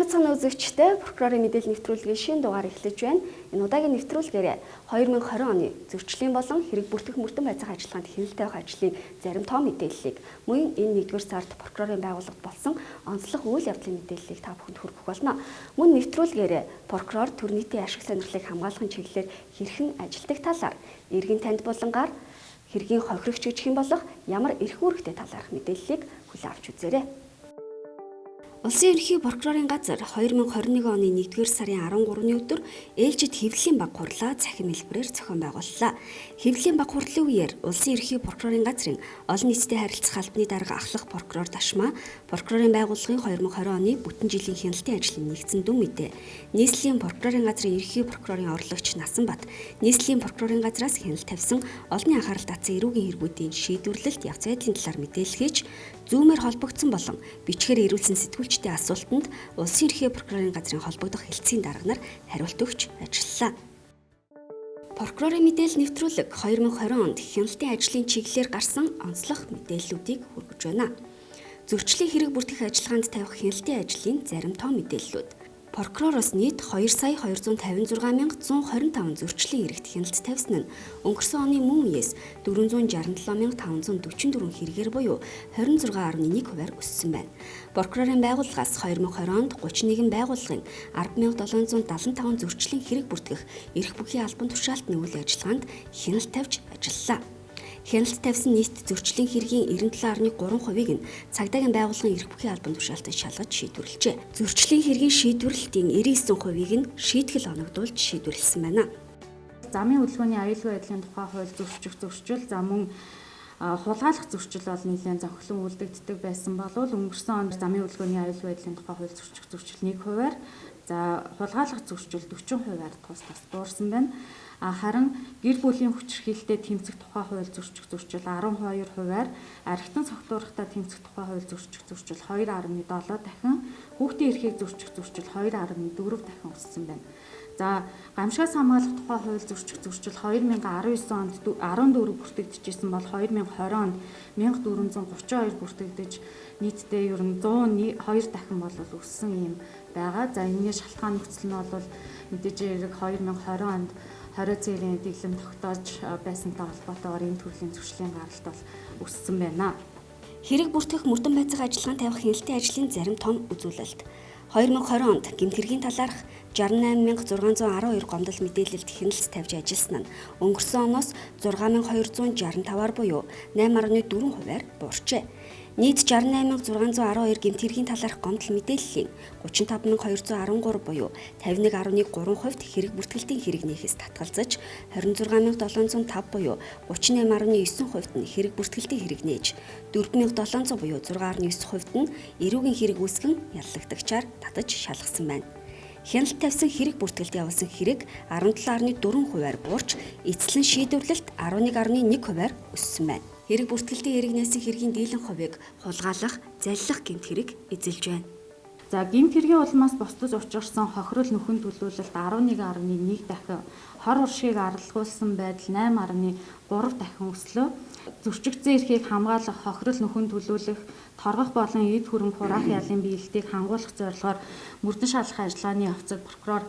цаана үзэгчдээ прокурорын мэдээлэл нэвтрүүлгийн шинэ дугаар эхлэж байна. Энэ удаагийн нэвтрүүлгээр 2020 оны зөрчлийн болон хэрэг бүртгэх мөрдөн байцаах ажиллагаанд хяналттай байх ажлын зарим тоо мэдээллийг мөн энэ 1-р сард прокурорын байгууллагад болсон онцлог үйл явдлын мэдээллийг та бүхэнд хүргэх болно. Мөн нэвтрүүлгээр прокурор төр нийтийн ашиг сонирхлыг хамгаалахын чиглэлээр хэрхэн ажилтдаг талаар, иргэн танд булангаар хэргийн хохирогч гэх юм болох ямар эрх үүрэгтэй талаарх мэдээллийг хүлээн авч үзээрэй. Улсын ерөнхий прокурорын газар 2021 оны 1-р сарын 13-ны өдөр ээлжид хэвлэлийн баг хурлаа цахим хэлбэрээр зохион байгууллаа. Хэвлэлийн баг хурлын үеэр улсын ерөнхий прокурорын газрын олон нийтэд харилцах албаны дарга ахлах прокурор Дашмаа прокурорын байгууллагын 2020 оны бүтэн жилийн хяналтын ажлын нэгдсэн дүн мэдээ, нийслэлийн прокурорын газрын ерөнхий прокурорын орлогч Насанбат, нийслэлийн прокурорын газраас хяналт тавьсан олонний анхаарал татсан эрүүгийн хэрэгүүдийн шийдвэрлэлт явц байдлын талаар мэдээлэл хийж, зүүмээр холбогдсон болон бичгээр ирүүлсэн сэтгүүлчдийн асуултанд улсын ерөнхий прокурорын газрын холбогдох хэлтсийн дарга нар хариулт өгч ажиллалаа. Прокурорын мэдээлэл нэвтрүүлэг 2020 онд хяналтын ажлын чиглэлээр гарсан онцлог мэдээллүүдийг хүргэж байна. Зөрчлийн хэрэг бүртгэх ажиллагаанд тавих хяналтын ажлын зарим тоо мэдээллүүд. Прокуророос нийт 2,256,125 зөрчлийн хэрэгт хяналт тавьсан нь өнгөрсөн оны мөн үеэс 467,544 хэрэгээр буюу 26.1%-аар өссөн байна. Прокурорын байгууллагаас 2020 онд 31 байгууллагын 10,775 зөрчлийн хэрэг бүртгэх эрх бүхий албан тушаалтны үйл ажиллагаанд хяналт тавьж ажиллалаа. Хяналт тавьсан нийт зөрчлийн хэргийн 97.3%-ийг нь цагдаагийн байгууллагын эрх бүхий албан тушаалтад шалгаж шийдвэрлэжээ. Зөрчлийн хэргийн шийдвэрлэлтийн 99%-ийг нь шийтгэл оногдуулж шийдвэрлэсэн байна. Замын хөдөлгөөний аюулгүй байдлын тухай хууль зөрчил, за мөн хулгайлах зөрчил бол нэлээд зохилон үлдэгддэг байсан боловч өнгөрсөн онд замын хөдөлгөөний аюулгүй байдлын тухай хууль зөрчил 1%-аар, за хулгайлах зөрчил 40%-аар тус буурсан байна. Харин гэр бүлийн хүчирхийлэлтэд тэмцэх тухай хууль зөрчил 12%-аар, архитан цогтуурхтаа тэмцэх тухай хууль зөрчил 2.7 дахин, хүүхдийн эрхийг зөрчил 2.4 дахин өссөн байна. За гамшигаас хамгаалах тухай хууль зөрчил 2019 онд 14 бүртгэгдчихсэн бол 2020 онд 1432 бүртгэгдэж нийтдээ ер нь 102 дахин бол өссөн юм байгаа. За энэний шалтгаан нөхцөл нь бол мэдээж хэрэг 2020 онд 20 цэрийн дэглэм тогтоож байсантай холбоотойгоор энэ төрлийн зөрчлийн гаралт бол өссөн байна. Хэрэг бүртгэх мөрдөн байцаах ажиллагаанд тавих хяналтын ажлын зарим том үзүүлэлт. 2020 онд гэмтэргийн талаарх 68,612 гомдол мэдээлэлд хяналт тавьж ажилласан нь өнгөрсөн оноос 6,265-аар буюу 8.4%-аар буурчээ. Нийт 68,612 гэмтэргийн талаарх гомдол мэдээллийн 35,213 буюу 51.3%-т хэрэг бүртгэлтийн хэрэг нээхээс татгалзаж, 26,705 буюу 38.9%-т нь хэрэг бүртгэлтийн хэрэг нээж, 4,700 буюу 6.9%-т нь эрүүгийн хэрэг үүсгэн яллагдагчаар татаж шалгасан байна. Хяналт тавьсан хэрэг бүртгэлд явуулсан хэрэг 17.4%-аар буурч, эцэслэн шийдвэрлэлт 11.1%-аар өссөн байна. Хэрэг бүртгэлтийн хэрэг нээсэн хэргийн дийлэн хувийг хулгайлах, заллах гэмт хэрэг эзэлж байна. За гэмт хэргийн улмаас бусдад учирсан хохирол нөхөн төлөвлөлт 11.1 дахин, хор уршиг аргалгуулсан байдал 8.3 дахин өслөө. Зөрчигдсөн эрхийг хамгаалах, хохирол нөхөн төлөвлөх, торгох болон эд хөрөнгө хураах ялын биелэлтийг хангуулах зорилгоор мөрдөн шалгах ажиллагааны явцад прокурор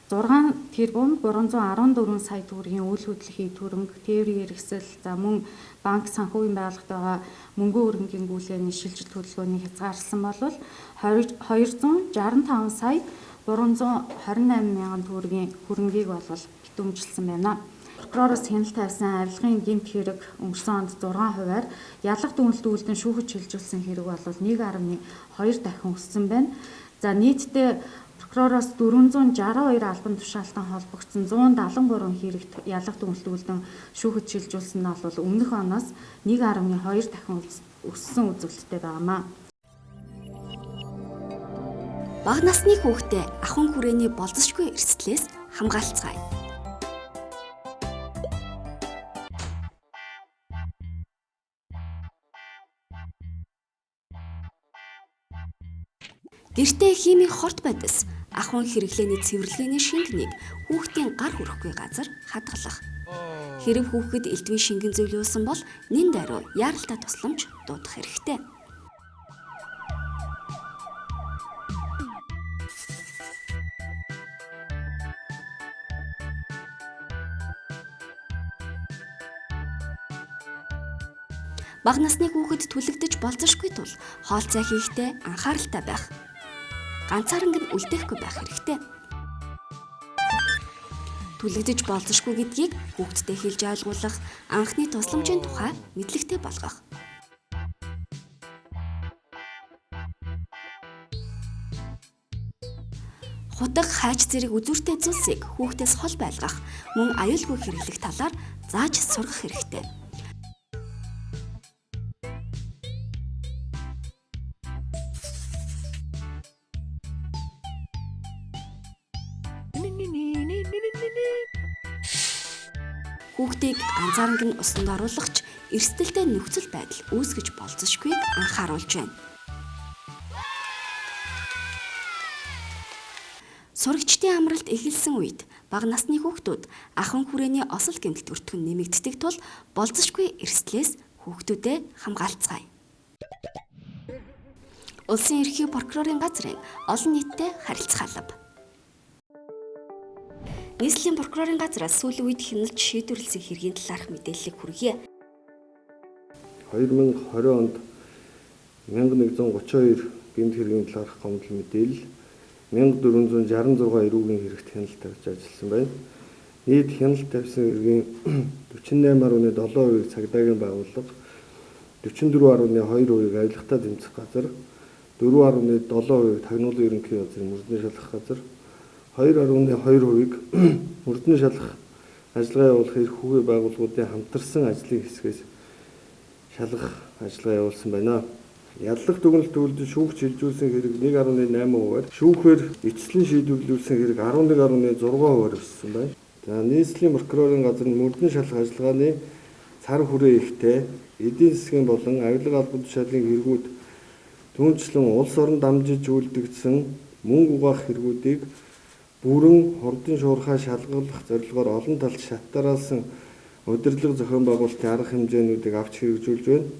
6 тэрбум 314 сая төгрөгийн үйл хөдлөлийн хөрөнгө, тээврийн хэрэгсэл, за мөн банк санхүүгийн байгууллагт байгаа мөнгөн хөрөнгийн гүйлгээний шилжилт хөдөлгөөнийг хязгаарласан бол 265 сая 328 мянган төгрөгийн хөрөнгийг битүүмжилсэн байна. Прокуророос хяналт тавьсан авилгын гэмт хэрэг өнгөрсөн онд 6%-аар, ялах дүгнэлт үйлдэн шүүхэд шилжүүлсэн хэрэг бол 1.2 дахин өссөн байна. За нийтдээ прокуророос 462 албан тушаалтан холбогдсон 173 хэрэгт ялах дүгнэлт үйлдэн шүүхэд шилжүүлсэн нь бол өмнөх оноос 1.2 дахин өссөн үзүүлэлттэй байнамаа. Бага насны хүүхдээ ахуйн хүрээний болзошгүй эрсдлээс хамгаалцгаая. Гэртээ химийн хорт байдас ахуйн хэрэглээний цэвэрлэгээний шингэнийг хүүхдийн гар хүрэхгүй газар хадгалах. Хэрэв хүүхэд элдвийн шингэн зөвлөсөн бол нэн даруй яаралтай тусламж дуудах хэрэгтэй. Бага насны хүүхэд түлэгдэж болзошгүй тул хоол цай хийхдээ анхааралтай байх. Ганцаарнг нь үлдээхгүй байх хэрэгтэй. Түлэгдэж болзошгүй гэдгийг хүүхдэд хэлж ойлгуулах, анхны тусламжийн тухай мэдлэгтэй болгох. Хутаг хайч зэрэг үзүүртэй зүйлсийг хүүхдээс хол байлгах, мөн аюулгүй хэрэглэх талаар зааж сургах хэрэгтэй. Хүүхдийг ганцаарнг нь усанд оруулахч эрсдэлтэй нөхцөл байдал үүсгэж болзошгүйг анхааруулж байна. Сурагчдын амралт эхэлсэн үед бага насны хүүхдүүд ахын хүрээний осол гэмтэлд өртгөн нэмэгддэг тул болзошгүй эрсдлээс хүүхдүүдэд хамгаалцгаая. Улсын ерхий прокурорын газрын олон нийтэд харилцах алба. Нийслэлийн прокурорын газраас сүүлийн үед хяналт шийдвэрлэсэн хэргийн талаарх мэдээллийг хүргье. 2020 онд 1132 гэмт хэргийн талаарх гомдол мэдээлэл 1466 эрүүгийн хэрэгт хяналт тавьж ажилласан байна. Нийт хяналт тавьсан хэргийн 48.7%-ийг цагдаагийн байгууллага, 44.2%-ийг авилгатаа тэмцэх газар, 4.7%-ийг тагнуулын ерөнхий газрын мөрдний шалгах газар, 2.2%-ийг мөрдний шалгах ажиллагаа явуулах эрх хүүгийн байгууллагуудын хамтарсан ажлын хэсгээс шалгах ажиллагаа явуулсан байна. Яллах дүгнэлт төвлөж шүүгч шилжүүлсэн хэрэг 1.8%-аар, шүүхээр эцэслэн шийдвэрлүүлсэн хэрэг 11.6%-аар өссөн байна. За нийслэлийн прокурорын газар нь мөрдний шалгах ажиллагааны цар хүрээ ихтэй эдийн засгийн болон авилга албан тушаалын хэрэгүүд түүнчлэн улс орон дамжиж үйлдэгдсэн мөнгө угаах хэрэгүүдийг бүрэн хурдан шуурхай шалгах зорилгоор олон талд шатараалсан удирдлага зохион байгуулалтын арга хэмжээнүүдийг авч хэрэгжүүлж байна.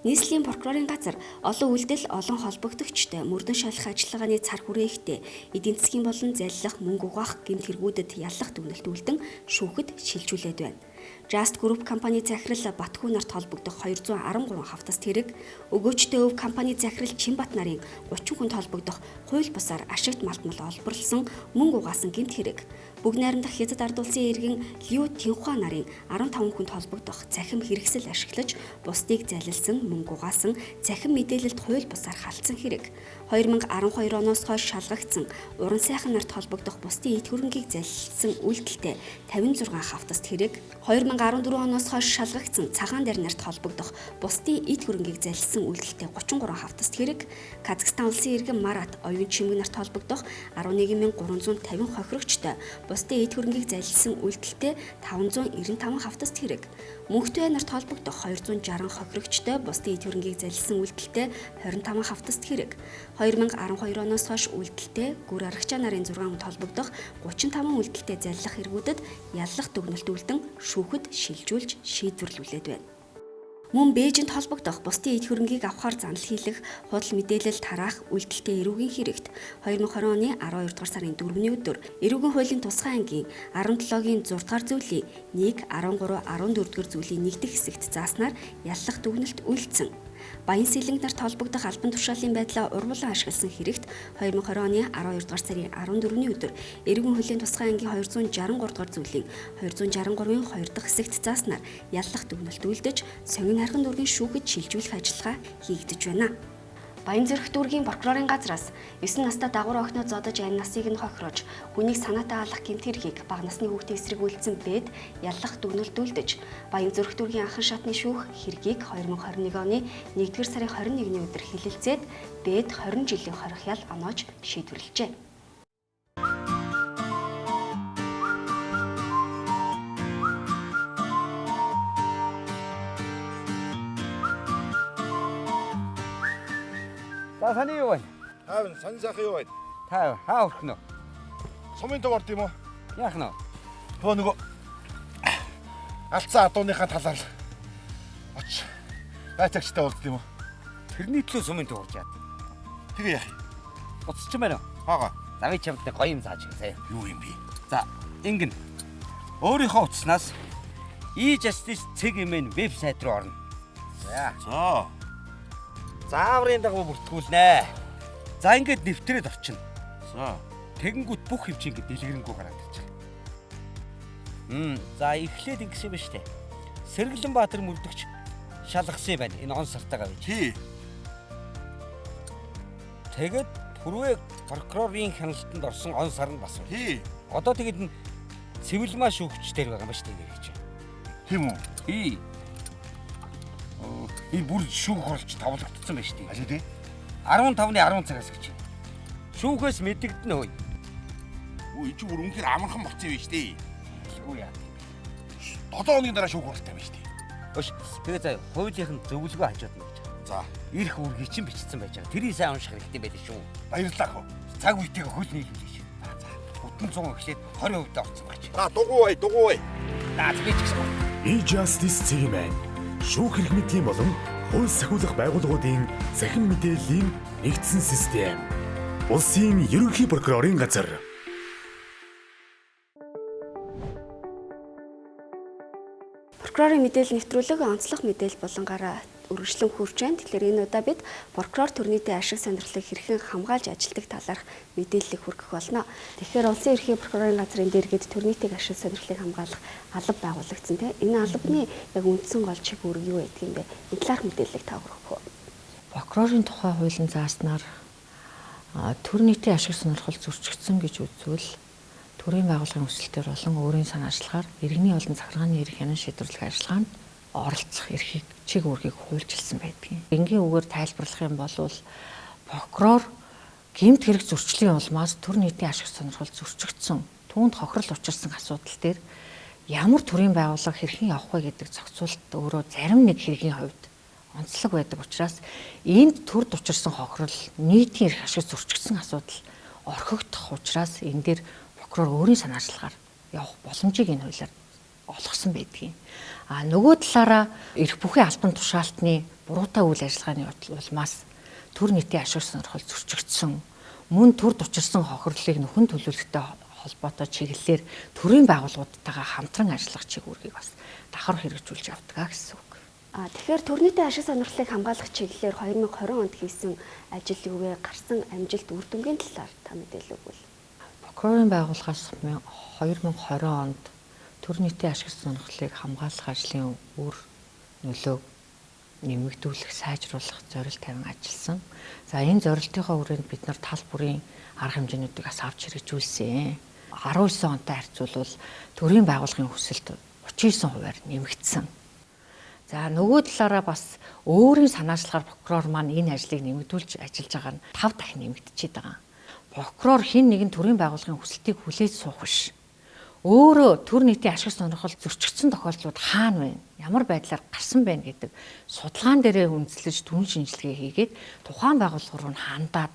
Нийслэлийн прокурорын газар олон үйлдэл олон холбогдогчтой мөрдөн шалгах ажиллагааны цар хүрээ ихтэй эдийн засгийн болон залилах мөнгө угаах гэмт хэрэгүүдэд яллах дүгнэлт үлдэн шүүхэд шилжүүлээд байна. Just Group компани захирал Батхүү нарт холбогдох 213 хавтас тэрэг, өгөөчтэй өв компани захирал Чинбат нарын 30 хүнд холбогдох хууль бусаар ашигт малтмал олборлсон мөнгө угаасан гэмт хэрэг, Бүгд найрамдах Хятад ард улсын иргэн Лю Тинхуа нарын 15 хүнд холбогдох цахим хэрэгсэл ашиглаж бусдыг залилсан, мөнгө угаасан, цахим мэдээлэлд хууль бусаар халтсан хэрэг. 2012 оноос хойш шалгагдсан уран сайхан нарт холбогдох бусдын эд хөрөнгийг залилсан үйлдэлтэй 56 хавтаст хэрэг. 2014 оноос хойш шалгагдсан цагаан дээр нарт холбогдох бусдын эд хөрөнгийг залилсан үйлдэлтэй 33 хавтаст хэрэг. Казахстан улсын иргэн Марат оюун чимэг нарт холбогдох 11350 хохирогчтой бусдын эд хөрөнгийг залилсан үйлдэлтэй 595 хавтаст хэрэг. Мөнхтэй нарт холбогдох 260 хохирогчтой бусдын эд хөрөнгийг залилсан үйлдэлтэй 25 хавтаст хэрэг. 2012 оноос хойш үйлдэлтэй гүр аргачаа нарын 6 хүнд холбогдох 35 үйлдэлтэй залилах хэрэгүүдэд яллах дүгнэлт үлдэн шүүхэд шилжүүлж шийдвэрлүүлээд байна. Мөн Бээжинд холбогдох бусдын эд хөрөнгийг авахар занал хийлэх, худал мэдээлэл тараах үйлдэлтэй эрүүгийн хэрэгт 2020 оны 12 дугаар сарын 4-ний өдөр эрүүгийн хуулийн тусгай ангийн 17-гийн 6 дугаар зүйлийн 1, 13, 14 дугаар зүйлийн 1 дэх хэсэгт зааснаар яллах дүгнэлт үйлдсэн. Баян сэлэнг нарт холбогдох албан тушаалын байдлаа урвуулан ашигласан хэрэгт 2020 оны 12 дугаар сарын 14-ний өдөр эрүүгийн хуулийн тусгай ангийн 263 дугаар зүйлийн 263-ын 2 дахь хэсэгт зааснаар яллах дүгнэлт үйлдэж сонин харган дүүргийн шүүхэд шилжүүлэх ажиллагаа хийгдэж байна. Баянзүрх дүүргийн прокурорын газраас 9 настай дагуур охиноо зодож ань насыг нь хохирож хүнийг санаатай алах гэмт хэргийг бага насны хүүхдээ эсрэгүүлсэн бэд яллах дүгнэлт үйлдэж Баянзүрх дүүргийн анхан шатны шүүх хэргийг 2021 оны 1-р сарын 21-ний өдөр хэлэлцээд бэд 20 жилийн хорих ял оноож шийдвэрлэжээ. Таны юу вэ? Сонин сайхан юу вэ? Та хаа өрхнө? Сумын төв орд юм уу? Яах нь? Нөгөө алдсан адууныхаа талаар оч байцаагчтай уулзд юм уу? Тэрний төлөө сумын төв орж яад. Тэгээ яах? Буцчих юм байна уу? Хаага. Завь чамд гоё юм зааж өгье. Юу юм бэ? За, ингэн. Өөрийнхөө утаснаас e-justice.cg-ийн вебсайт руу орно. За. Зааврын дагуу бүртгүүлнэ. За ингээд нэвтрээд орчино. За. Тэгэнгүүт бүх хэмжээ ингээд дэлгэрэнгүй гараад ирж байгаа. За эхлээд ингэсэн юм ба штэ. Сэргэлэн Баатар мөрдөгч шалгасан юм байна. Энэ он сартаагаа гэж. Тий. Тэгээд Пүрвээ прокурорын хяналтанд орсон он сар нь бас байна. Тий. Одоо тэгээд цэвэрлэмаа шүүгчдэр байгаа юм ба штэ гэж. Тийм үү? Тий. Энэ бүр шүүх хуралч тавлагдсан байна штэ. Аль тий? 15-ны 10 цагаас гэж. Шүүхээс мэдэгдэнэ хөөе. Өө чи бүр үнэхээр амархан болцсон юм биш тий. Үгүй яа. 7 хоногийн дараа шүүх хуралтай байна штэ. Өш. Тэгээ заа хуулийнх нь зөвлөгөө хажууд нь гэж. За. Ирэх үргийг чинь бичсэн байж байгаа. Тэрийг сайн унших хэрэгтэй байлээ шүү. Баярлалаа хөө. Цаг үетэйг хөл нийлүүлж шүү. За. Бүтэн 100 эхлээд 20% орсон баг чи. За дугуй. За би ч гэсэн. E-Justice Team-ийн шүүх хэрэг мэдлийн болон хууль сахиулах байгууллагуудын захин мэдээллийн нэгдсэн систем. Улсын ерөнхий прокурорын газар. Прокурорын мэдээлэл нэвтрүүлэг онцлог мэдээлэл болонгаараа үргэлжлэн хүрч байна. Тэгэхээр энэ удаа бид прокурор төр нийтийн ашиг сонирхлыг хэрхэн хамгаалж ажилтдаг талаарх мэдээллийг хүргэх болно. Тэгэхээр улсын ерөнхий прокурорын газрын дэргэд төр нийтийн ашиг сонирхлыг хамгаалах алба байгуулагдсан тийм. Энэ албаны яг үндсэн гол чиг үүрэг юу гэдэг юм бэ? Энэ талаарх мэдээллийг та хүргэх үү? Прокурорын тухай хуулийн зааснаар төр нийтийн ашиг сонирхол зөрчигдсөн гэж үзвэл төрийн байгууллагын өсөлтөөр болон өөрийн санаачлагаар иргэний олон захиргааны эрх хянан шийдвэрлэх ажиллагаанд оролцох эрхийг чиг үүргийг хуульчилсан байдаг. Энгийн үгээр тайлбарлах юм бол прокурор гэмт хэрэг зөрчлийн улмаас төр нийтийн ашиг сонирхол зөрчигдсөн түүнд хохирол учирсан асуудал дээр ямар төрийн байгууллага хэрхэн явах вэ гэдэг зохицуулт өөрөө зарим нэг хэргийн хувьд онцлог байдаг учраас энд төрд учирсан хохирол нийтийн эрх ашиг зөрчигдсөн асуудал орхигдох учраас энэ дээр прокурор өөрийн санаачлагаар явах боломжийг энэ хуулиар олгосон байдгийг. Нөгөө талаараа эрх бүхий албан тушаалтны буруутай үйл ажиллагааны улмаас төр нийтийн ашиг сонирхол зөрчигдсөн мөн төрд учирсан хохирлыг нөхөн төлөвлөлттэй холбоотой чиглэлээр төрийн байгууллагуудтайгаа хамтран ажиллах чиг үүргийг бас давхар хэрэгжүүлж явдаг гэсэн үг. Тэгэхээр төр нийтийн ашиг сонирхлыг хамгаалах чиглэлээр 2020 онд хийсэн ажил юу вэ? Гарсан амжилт үр дүнгийн талаар та мэдээлэл өгвөл. Прокурорын байгууллагаас 2020 онд төр нийтийн ашиг сонирхлыг хамгаалах ажлын үр нөлөөг нэмэгдүүлэх, сайжруулах зорилт тавин ажилласан. За энэ зорилтынхоо хүрээнд бид нар тал бүрийн арга хэмжээнүүдийг бас авч хэрэгжүүлсэн. 19 онтой харьцуулбал төрийн байгууллагын хүсэлт 39%-аар нэмэгдсэн. За нөгөө талаараа бас өөрийн санаачлагаар прокурор маань энэ ажлыг нэмэгдүүлж ажиллаж байгаа нь 5 дахин нэмэгдчихэд байгаа. Прокурор хэн нэгэн төрийн байгууллагын хүсэлтийг хүлээж суух биш. Өөрөө төр нийтийн ашиг сонирхол зөрчигдсөн тохиолдлууд хаана вэ? Ямар байдлаар гарсан байна гэдэг судалгаан дээрээ үндэслэж түн шинжилгээ хийгээд тухайн байгууллага руу хандаад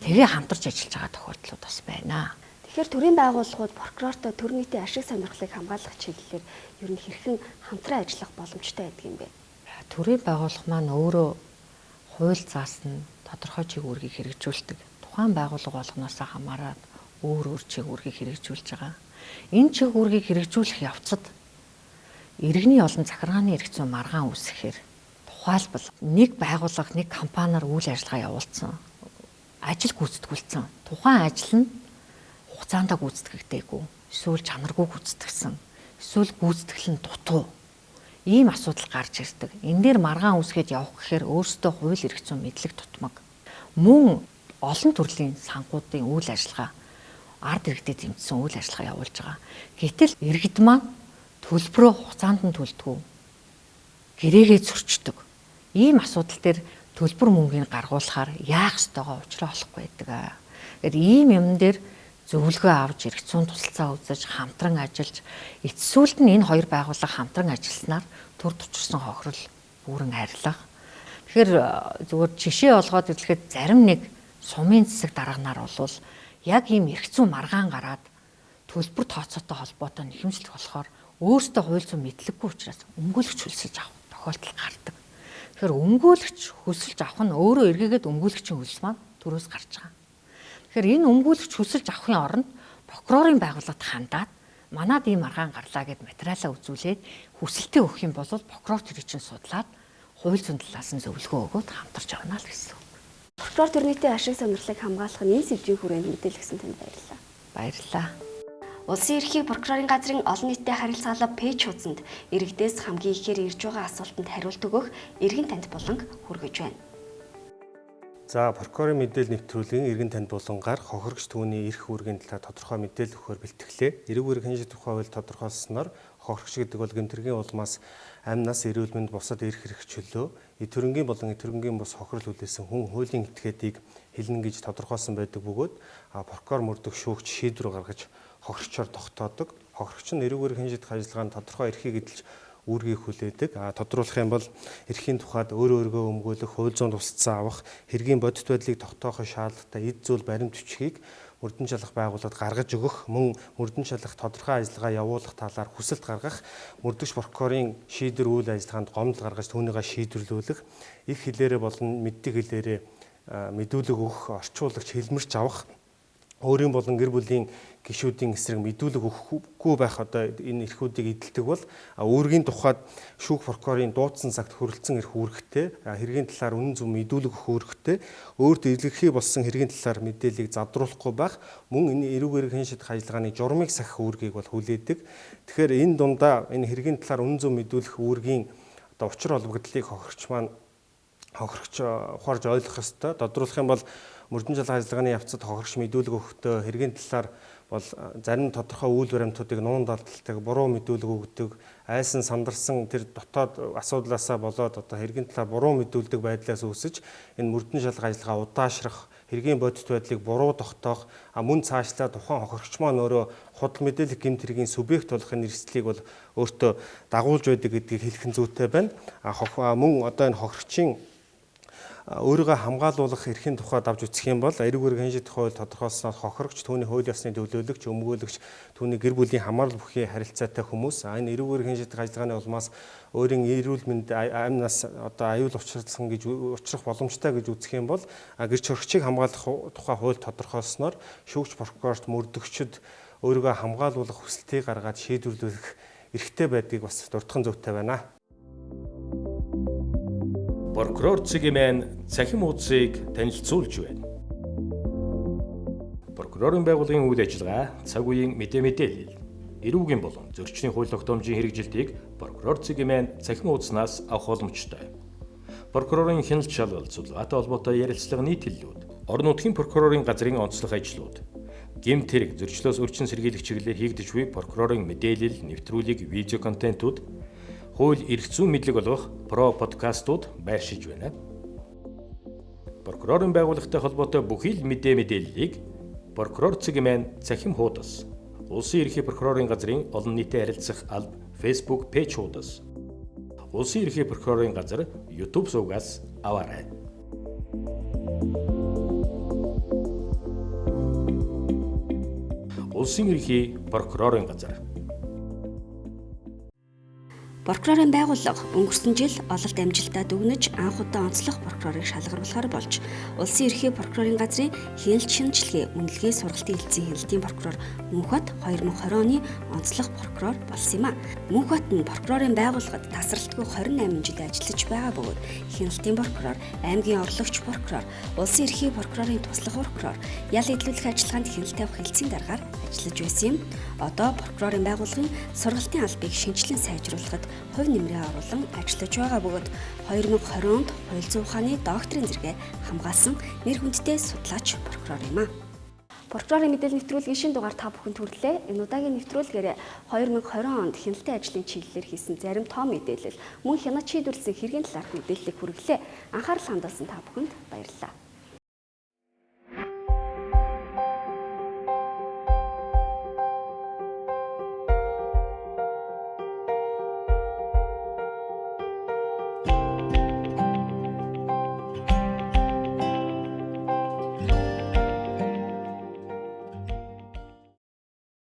тэгээ хамтарч ажиллаж байгаа тохиолдлууд бас байна. Тэгэхээр төрийн байгууллагууд прокурортой төр нийтийн ашиг сонирхлыг хамгаалах чиглэлээр ер нь хэрхэн хамтран ажиллах боломжтой байдаг юм бэ? Төрийн байгууллага маань өөрөө хууль заасан тодорхой чиг үүргийг хэрэгжүүлдэг. Тухайн байгууллага болгоноосоо хамаарат өөр чиг үүргийг хэрэгжүүлж байгаа. Энэ чиг үүргийг хэрэгжүүлэх явцад иргэний олон захиргааны эрх зүйн маргаан үүсгэхээр тухайлбал нэг байгууллага нэг компаниар үйл ажиллагаа явуулсан. Ажил гүйцэтгүүлсэн. Тухайн ажил нь хугацаанд гүйцэтгэгдээгүй, эсвэл чанаргүй гүйцэтгсэн, эсвэл гүйцэтгэл нь дутуу. Ийм асуудал гарч ирдэг. Энэ дээр маргаан үүсгээд явах гэхээр өөрсдөө хууль эрх зүйн мэдлэг тутмаг. Мөн олон төрлийн санхуудын үйл ажиллагаа ард иргэдэд тэмцсэн үйл ажиллагаа явуулж байгаа. Гэтэл иргэд маань төлбөрөө хугацаанд нь төлдөг. Гэрээгээ зөрчдөг. Ийм асуудал дээр төлбөр мөнгийг гаргуулахаар яах ёстойгоо учраа олохгүй байдаг. Тэгэхээр ийм юм дээр зөвлөгөө авч эрх зүйн тусалцаа үзэж хамтран ажиллаж эцсүүлд нь энэ хоёр байгууллага хамтран ажилласнаар төрд учирсан хохирол бүрэн арилгах. Тэгэхээр зүгээр жишээ олгоод хэлэхэд зарим нэг сумын цэцэг дарганаар болвол яг ийм эрх зүйн маргаан гараад төлбөр тооцоотой холбоотой нэхэмжлэх болохоор өөртөө хууль зүйн мэдлэггүй учраас өмгөөлөгч хөлсөж авах тохиолдол гардаг. Тэгэхээр өмгөөлөгч хөсөлж авах нь өөрөө эргээгээд өмгөөлөгчийн хөлс маань төрөөс гарч байгаа. Тэгэхээр энэ өмгөөлөгч хөсөлж авахын оронд прокурорын байгууллагад хандаад манад ийм маргаан гарлаа гэд материалаа үзүүлээд хүсэлтээ өгөх юм бол прокурор тэрийг чинь судлаад хууль зүйн талаас нь зөвлөгөө өгөөд хамтарч явна л гэсэн. Прокурор төрнийтэй ашиг сонирхлыг хамгаалах нь энэ сэдвийн хүрээнд мэдээлгсэн танд баярлалаа. Баярлалаа. Улсын ерхий прокурорын газрын олон нийтэд харилцаалал пэйж хуудсанд иргэдээс хамгийн ихээр ирж байгаа асуултанд хариулт өгөх иргэн танд буланг хүргэж байна. За прокурорын мэдээлэл нэвтрүүлгийн иргэн танд булангаар хохирогч түүний эрх үүргийн талаар тодорхой мэдээлэл өгөхөөр бэлтгэлээ. Эрэг үүрэг хянжид тухай хууль тодорхойлсноор хохирогч гэдэг бол гэмтэргийн улмаас амнаас эрүүл мэнд бусад эрх хэрэгчлөө төрөнгийн болон төрөнгийн бус хохирол үлдээсэн хүн хуулийн этгээдийг хэлнэ гэж тодорхойлсон байдаг бөгөөд прокурор мөрдөх шүүгч шийдвэр гаргаж хохирогчоор тогтоодог. Хохирогч нь эрэг үүрэг хянжид ажиллагаанд тодорхой эрхийг эдэлж үүргийг хүлээдэг. Тодруулах юм бол эрхийн тухайд өөрөөгөө өмгөөлөх, хууль зүйн тусалцаа авах, хэргийн бодит байдлыг тогтоохын шаардлагатай эд зүйл баримт бичгийг мөрдөн шалгах байгууллагад гаргаж өгөх, мөн мөрдөн шалгах тодорхой ажиллагаа явуулах талаар хүсэлт гаргах, мөрдөгч прокурорын шийдвэр үйл ажиллагаанд гомдол гаргаж түүнийгээ шийдвэрлүүлэх, их хэлээрээ болон мэддэг хэлээрээ мэдүүлэг өгөх, орчуулагч хэлмэрч авах, өөрийн болон гэр бүлийн гишүүдийн эсрэг мэдүүлэг өгөхгүй байх одоо энэ эрхүүдийг эдэлдэг бол үүргийн тухайд шүүх прокурорын дуудсан цагт хүрэлцэн эрх үүрэгтэй, хэргийн талаар үнэн зөв мэдүүлэг өгөх үүрэгтэй, өөрт илэрхий болсон хэргийн талаар мэдээллийг задруулахгүй байх, мөн энэ эрэг үүрэг хяншидах ажиллагааны журмыг сахих үүргийг бол хүлээдэг. Тэгэхээр энэ дундаа энэ хэргийн талаар үнэн зөв мэдүүлэх үүргийн одоо учир холбогдлыг хохирогч ухаарж ойлгох ёстой. Тодруулах юм бол мөрдөн шалгах ажиллагааны явцад хохирогч мэдүүлэг өгөхдөө хэргийн талаар бол зарим тодорхой үйл баримтуудыг нуун далдалдаг, буруу мэдүүлэг өгдөг, айсан сандарсан тэр дотоод асуудлаасаа болоод одоо хэргийн талаар буруу мэдүүлдэг байдлаас үүсэж энэ мөрдөн шалгах ажиллагаа удаашрах, хэргийн бодит байдлыг буруу тогтоох, мөн цаашлаа тухайн хохирогч маань өөрөө худал мэдээлэл гэмт хэргийн субъект болохын эрсдлийг бол өөртөө дагуулж байдаг гэдгийг хэлэх нь зүйтэй байна. Мөн одоо энэ хохирогчийн өөрийгөө хамгаалуулах эрхийн тухайд авч үзэх юм бол эрэг үүрэг хянжидах хууль тодорхойлсноор хохирогч түүний хууль ёсны төлөөлөгч, өмгөөлөгч, түүний гэр бүлийн хамаарал бүхий харилцаатай хүмүүс энэ эрэг үүрэг хянжидах ажиллагааны улмаас өөрийн эрүүл мэнд амнаас одоо аюул учирсан гэж учрах боломжтой гэж үзэх юм бол гэрч хөрөгчийг хамгаалах тухай хууль тодорхойлсноор шүүгч прокурорт мөрдөгчд өөрийгөө хамгаалуулах хүсэлтийг гаргаад шийдвэрлэх эрхтэй байдгийг бас дурдхан зүйтэй байна. Прокурор Цэгмэн цахим хуудсыг танилцуулж байна. Прокурорын байгууллагын үйл ажиллагаа, цаг үеийн мэдээлэл, эрүүгийн болон зөрчлийн хууль тогтоомжийн хэрэгжилтийг прокурор Цэгмэн цахим хуудаснаас авах боломжтой. Прокурорын хяналт шалгалт судалгаатай холбоотой ярилцлага нийтлэлүүд, орон нутгийн прокурорын газрын онцлог ажлууд, гэмт хэрэг зөрчлөөс өрчин сэргийлэх чиглэлээр хийгдэж буй прокурорын мэдээлэл, нэвтрүүлэг, видео контентууд, хууль эрх зүйн мэдлэг олгох про подкастууд байршиж байна. Прокурорын байгууллагатай холбоотой бүхий л мэдээллийг прокурор Цэгмэн цахим хуудас, улсын ерхий прокурорын газрын олон нийтэд харилцах алба Facebook пэйж хуудас, улсын ерхий прокурорын газар YouTube сувгаас аваарай. Улсын ерхий прокурорын газар. Прокурорын байгууллага өнгөрсөн жил ололт амжилтаа дүгнэж анх удаа онцлог прокурорыг шалгаруулахаар болж улсын ерхий прокурорын газрын хяналт шинжилгээ үнэлгээ сургалтын хэлтсийн хяналтын прокурор Мөнхбат 2020 оны онцлог прокурор болсон юм а. Мөнхбат нь прокурорын байгууллагад тасралтгүй 28 жил ажиллаж байгаа бөгөөд хяналтын прокурор, аймгийн орлогч прокурор, улсын ерхий прокурорын туслах прокурор, ял эдлүүлэх ажиллагаанд хяналт тавих хэлтсийн дараагаар ажиллаж байсан юм. Одоо прокурорын байгууллагын сургалтын албыг шинжилэн сайжруулахад хувь нэмрээ оруулан ажиллаж байгаа бөгөөд 2020 онд хууль зүйн ухааны докторийн зэрэгээ хамгаалсан нэр хүндтэй судлаач прокурор юм а. Прокурорын мэдээлэл нэвтрүүлгийн шинэ дугаар та бүхэнд хүрэлээ. Энэ удаагийн нэвтрүүлгээрээ 2020 онд хяналтын ажлын чиглэлээр хийсэн зарим тоо мэдээлэл, мөн хянаж шийдвэрлэсэн хэргийн талаарх мэдээллийг хүргэлээ. Анхаарал хандуулсан та бүхэнд баярлалаа.